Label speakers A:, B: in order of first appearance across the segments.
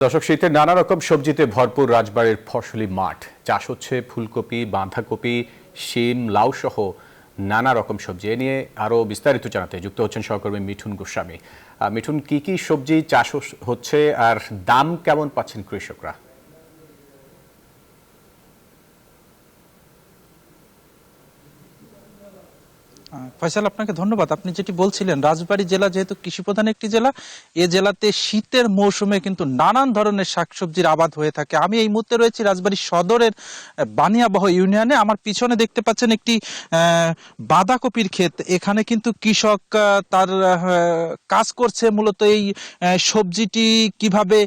A: দর্শক, শীতের নানা রকম সবজিতে ভরপুর রাজবাড়ীর ফসলি মাঠ। চাষ হচ্ছে ফুলকপি, বাঁধাকপি, শিম, লাউ সহ নানা রকম সবজি। এ নিয়ে আরো বিস্তারিত জানাতে যুক্ত হচ্ছেন সহকর্মী মিঠুন গোস্বামী। মিঠুন, কি কি সবজি চাষ হচ্ছে আর দাম কেমন পাচ্ছেন কৃষকরা?
B: ফয়সাল, আপনাকে ধন্যবাদ। আপনি যেটি বলছিলেন, রাজবাড়ী জেলা যেহেতু কৃষিপ্রধান একটি জেলা, এ জেলাতে শীতের মৌসুমে কিন্তু নানান ধরনের শাকসবজির আবাদ হয়ে থাকে। আমি এই মুহূর্তে রয়েছি রাজবাড়ী সদরের বানিয়াবহ ইউনিয়নে। আমার পিছনে দেখতে পাচ্ছেন একটি বাঁধাকপির ক্ষেত। এখানে কিন্তু কৃষক তার কাজ করছে মূলত এই সবজিটি কিভাবে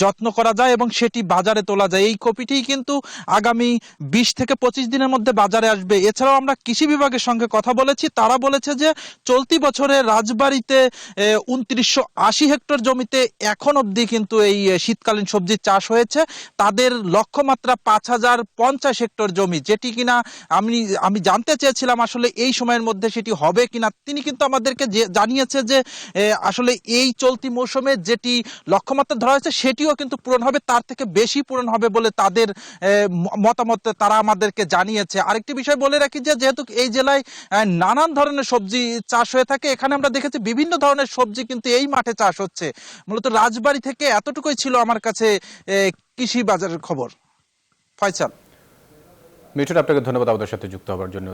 B: যত্ন করা যায় এবং সেটি বাজারে তোলা যায়। এই কপিটি কিন্তু আগামী 20 থেকে 25 দিনের মধ্যে বাজারে আসবে। এছাড়াও আমরা কৃষি বিভাগের সঙ্গে কথা বলেছি, তারা বলেছে যে চলতি বছরে রাজবাড়ীতে 2980 হেক্টর জমিতে এখন অবধি কিন্তু এই শীতকালীন সবজির চাষ হয়েছে। তাদের লক্ষ্যমাত্রা 5050 হেক্টর জমি, যেটি কিনা আমি জানতে চেয়েছিলাম আসলে এই সময়ের মধ্যে সেটি হবে কিনা। তিনি কিন্তু আমাদেরকে জানিয়েছে যে আসলে এই চলতি মৌসুমে যেটি লক্ষ্যমাত্রা ধরা হয়েছে সেটিও কিন্তু পূরণ হবে, তার থেকে বেশি পূরণ হবে বলে তাদের মতামত তারা আমাদেরকে জানিয়েছে। আরেকটি বিষয় বলে রাখি যে যেহেতু এই জেলায় নানান ধরনের সবজি চাষ হয়ে থাকে, এখানে আমরা দেখেছি বিভিন্ন ধরনের সবজি কিন্তু এই মাঠে চাষ হচ্ছে। মূলত রাজবাড়ী থেকে এতটুকুই ছিল আমার কাছে কৃষি বাজারের খবর। ফয়সাল।
A: মিঠুন, আপনাকে ধন্যবাদ আমাদের সাথে যুক্ত হওয়ার জন্য।